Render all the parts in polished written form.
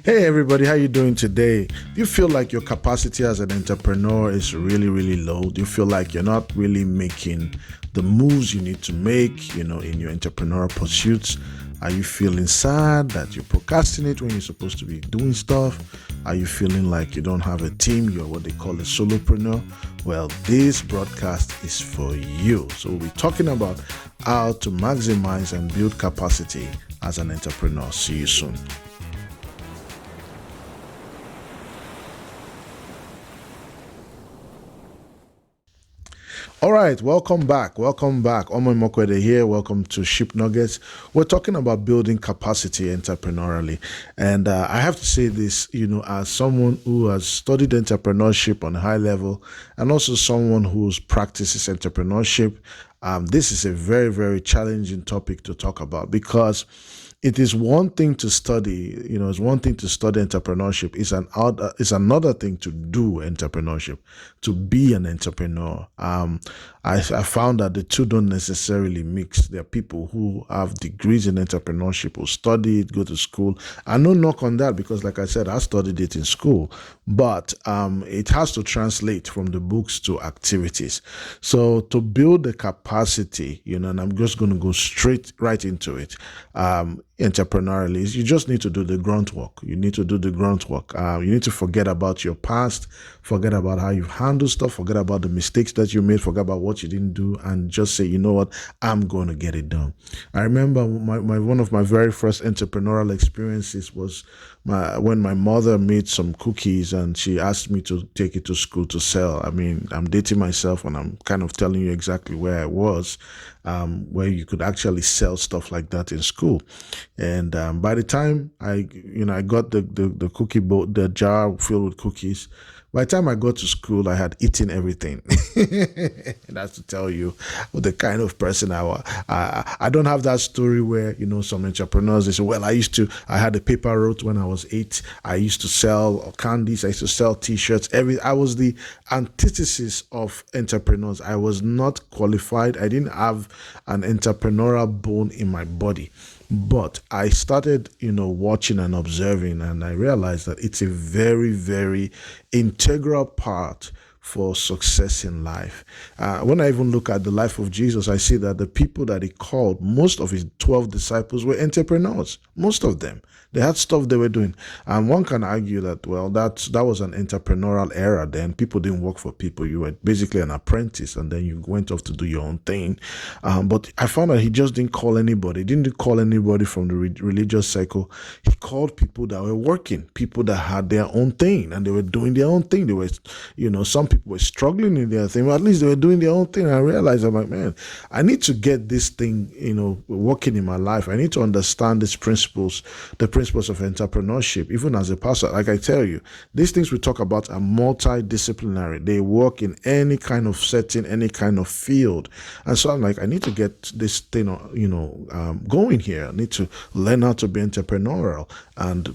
Hey everybody, how you doing today? Do you feel like your capacity as an entrepreneur is really, really low? Do you feel like you're not really making the moves you need to make, in your entrepreneurial pursuits? Are you feeling sad that you procrastinate when you're supposed to be doing stuff? Are you feeling like you don't have a team? You're what they call a solopreneur? Well, this broadcast is for you. So we'll be talking about how to maximize and build capacity as an entrepreneur. See you soon. All right, welcome back. Welcome back. Omo Mokwede here. Welcome to Ship Nuggets. We're talking about building capacity entrepreneurially. And I have to say this, as someone who has studied entrepreneurship on a high level and also someone who practices entrepreneurship, this is a very, very challenging topic to talk about because it is one thing to study, it's one thing to study entrepreneurship. It's another thing to do entrepreneurship, to be an entrepreneur. I found that the two don't necessarily mix. There are people who have degrees in entrepreneurship, who study it, go to school. I no knock on that because, like I said, I studied it in school, but it has to translate from the books to activities. So to build the capacity, and I'm just going to go right into it. Entrepreneurially is you just need to do the grunt work. You need to do the grunt work. You need to forget about your past, forget about how you've handled stuff, forget about the mistakes that you made, forget about what you didn't do, and just say, you know what, I'm going to get it done. I remember one of my very first entrepreneurial experiences was when my mother made some cookies and she asked me to take it to school to sell. I mean, I'm dating myself and I'm kind of telling you exactly where I was, where you could actually sell stuff like that in school. And by the time I got the cookie bowl, the jar filled with cookies, by the time I got to school, I had eaten everything. That's to tell you the kind of person I was. I don't have that story where, some entrepreneurs, they say, well, I had a paper route when I was 8. I used to sell candies. I used to sell T-shirts. I was the antithesis of entrepreneurs. I was not qualified. I didn't have an entrepreneurial bone in my body. But I started, watching and observing, and I realized that it's a very, very integral part for success in life. When I even look at the life of Jesus, I see that the people that he called, most of his 12 disciples were entrepreneurs. Most of them. They had stuff they were doing. And one can argue that, well, that was an entrepreneurial era then. People didn't work for people. You were basically an apprentice, and then you went off to do your own thing. But I found that he just didn't call anybody. He didn't call anybody from the religious cycle. He called people that were working, people that had their own thing, and they were doing their own thing. They were, some people were struggling in their thing, but at least they were doing their own thing. And I realized, I'm like, man, I need to get this thing, working in my life. I need to understand these principles, the principles of entrepreneurship, even as a pastor. Like I tell you, these things we talk about are multidisciplinary. They work in any kind of setting, any kind of field. And so I'm like, I need to get this thing, going here. I need to learn how to be entrepreneurial and,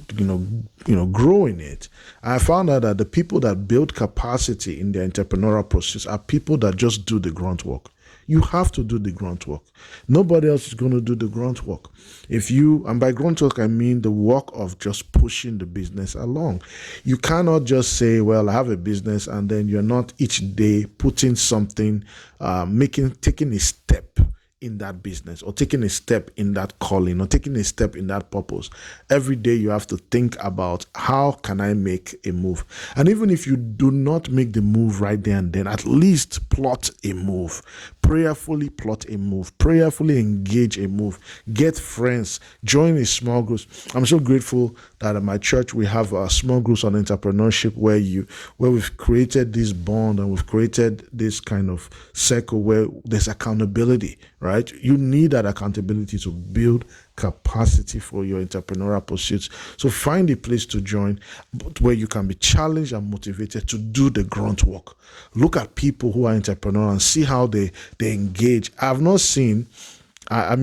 grow in it. I found out that the people that build capacity in their entrepreneurial process are people that just do the grunt work. You have to do the grunt work. Nobody else is going to do the grunt work. And by grunt work, I mean the work of just pushing the business along. You cannot just say, well, I have a business, and then you're not each day putting something, taking a step in that business, or taking a step in that calling, or taking a step in that purpose. Every day you have to think about, how can I make a move? And even if you do not make the move right there and then, at least plot a move. Prayerfully plot a move. Prayerfully engage a move. Get friends. Join a small group. I'm so grateful that at my church we have small groups on entrepreneurship where we've created this bond, and we've created this kind of circle where there's accountability, right? You need that accountability to build capacity for your entrepreneurial pursuits. So find a place to join where you can be challenged and motivated to do the grunt work. Look at people who are entrepreneurs and see how they engage. I'm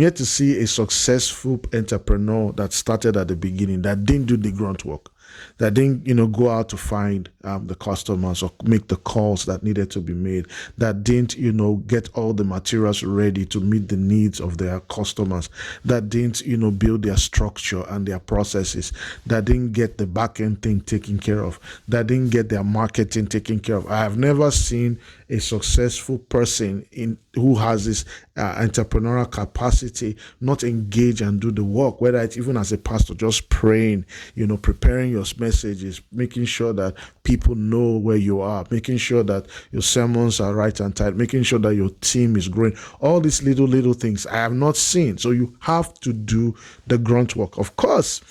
yet to see a successful entrepreneur that started at the beginning that didn't do the grunt work. that didn't, go out to find the customers or make the calls that needed to be made, that didn't, get all the materials ready to meet the needs of their customers, that didn't, build their structure and their processes, that didn't get the back end thing taken care of, that didn't get their marketing taken care of. I have never seen a successful person who has this entrepreneurial capacity not engage and do the work, whether it's even as a pastor, just praying, preparing your messages, making sure that people know where you are, making sure that your sermons are right and tight, making sure that your team is growing. All these little things I have not seen. So you have to do the grunt work. Of course,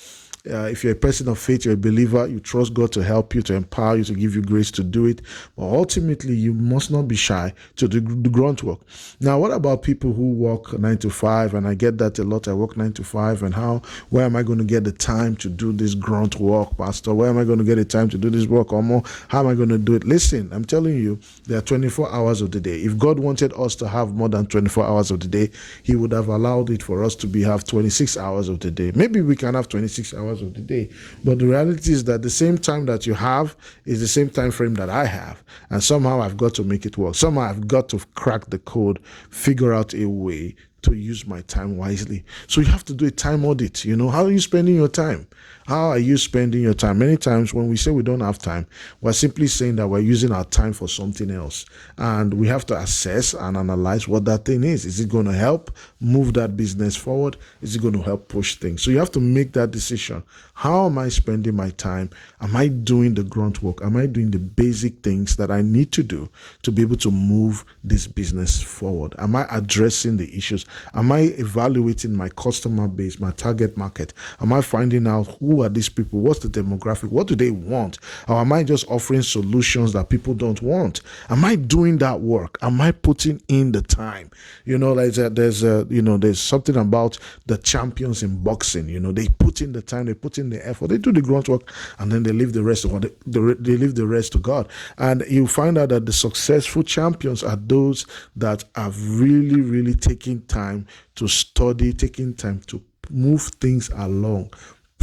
if you're a person of faith, you're a believer, you trust God to help you, to empower you, to give you grace to do it. But ultimately, you must not be shy to do the grunt work. Now, what about people who work 9 to 5? And I get that a lot. I work 9 to 5. And where am I going to get the time to do this grunt work, Pastor? Where am I going to get the time to do this work, Omo? How am I going to do it? Listen, I'm telling you, there are 24 hours of the day. If God wanted us to have more than 24 hours of the day, He would have allowed it for us to have 26 hours of the day. Maybe we can have 26 hours of the day, but the reality is that the same time that you have is the same time frame that I have, and somehow I've got to make it work. Somehow I've got to crack the code, figure out a way to use my time wisely. So you have to do a time audit. How are you spending your time? How are you spending your time? Many times when we say we don't have time, we're simply saying that we're using our time for something else. And we have to assess and analyze what that thing is. Is it going to help move that business forward? Is it going to help push things? So you have to make that decision. How am I spending my time? Am I doing the grunt work? Am I doing the basic things that I need to do to be able to move this business forward? Am I addressing the issues? Am I evaluating my customer base, my target market? Am I finding out who are these people? What's the demographic? What do they want? Or am I just offering solutions that people don't want? Am I doing that work? Am I putting in the time? There's something about the champions in boxing. They put in the time, they put in the effort, they do the grunt work, and then they leave the rest they leave the rest to God. And you find out that the successful champions are those that have really, really taken time to study, taking time to move things along,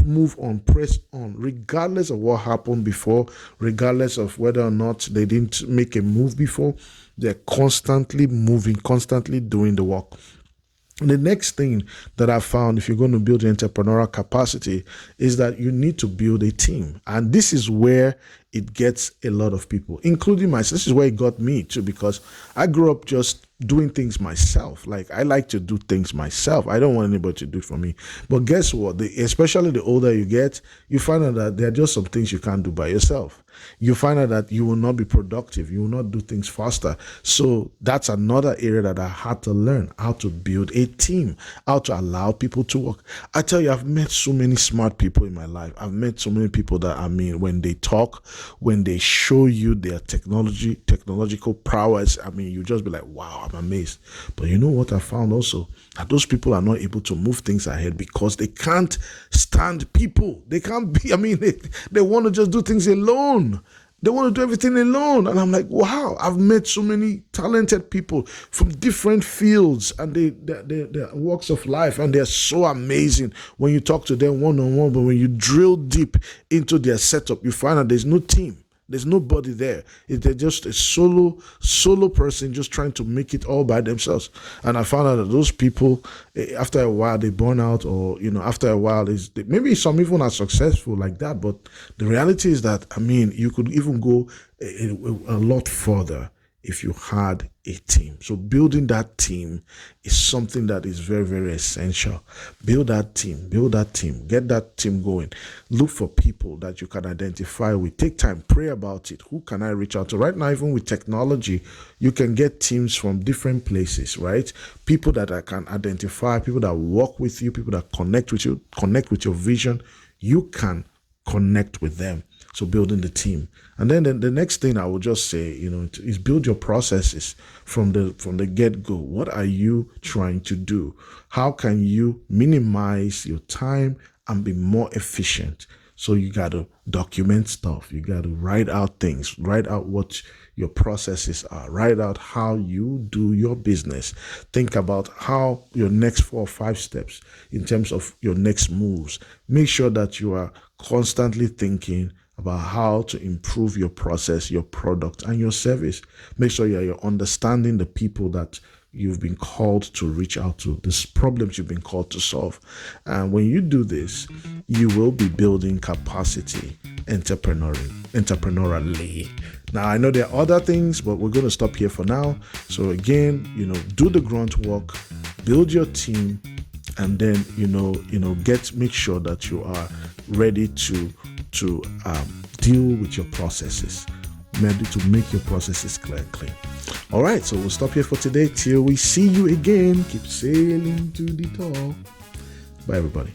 move on, press on, regardless of what happened before, regardless of whether or not they didn't make a move before. They're constantly moving, constantly doing the work. The next thing that I found, if you're going to build entrepreneurial capacity, is that you need to build a team. And this is where it gets a lot of people, including myself. This is where it got me too, because I grew up just doing things myself. Like, I like to do things myself. I don't want anybody to do it for me. But guess what? Especially the older you get, you find out that there are just some things you can't do by yourself. You find out that you will not be productive. You will not do things faster. So that's another area that I had to learn, how to build a team, how to allow people to work. I tell you, I've met so many smart people in my life. I've met so many people that, when they talk, when they show you their technological prowess, you just be like, wow, I'm amazed. But you know what I found also? That those people are not able to move things ahead because they can't stand people. They can't be, they want to just do things alone. They want to do everything alone. And I'm like, wow, I've met so many talented people from different fields and their walks of life, and they're so amazing when you talk to them one-on-one. But when you drill deep into their setup, you find out there's no team. There's nobody there. They're just a solo person just trying to make it all by themselves. And I found out that those people, after a while, they burn out, or, after a while, maybe some even are successful like that. But the reality is that, you could even go a lot further if you had a team. So building that team is something that is very, very essential. Build that team, get that team going. Look for people that you can identify with. Take time, pray about it. Who can I reach out to? Right now, even with technology, you can get teams from different places, right? People that I can identify, people that work with you, people that connect with you, connect with your vision. You can connect with them. So building the team. And then the next thing I would just say, is build your processes from the get-go. What are you trying to do? How can you minimize your time and be more efficient? So you got to document stuff. You got to write out things, write out what your processes are, write out how you do your business. Think about how your next 4 or 5 steps in terms of your next moves. Make sure that you are constantly thinking about how to improve your process, your product, and your service. Make sure you're understanding the people that you've been called to reach out to, these problems you've been called to solve. And when you do this, you will be building capacity entrepreneurially. Now, I know there are other things, but we're going to stop here for now. So again, do the grunt work, build your team, and then make sure that you are ready to deal with your processes, ready to make your processes clear and clean. All right, so we'll stop here for today till we see you again. Keep sailing to the top. Bye, everybody.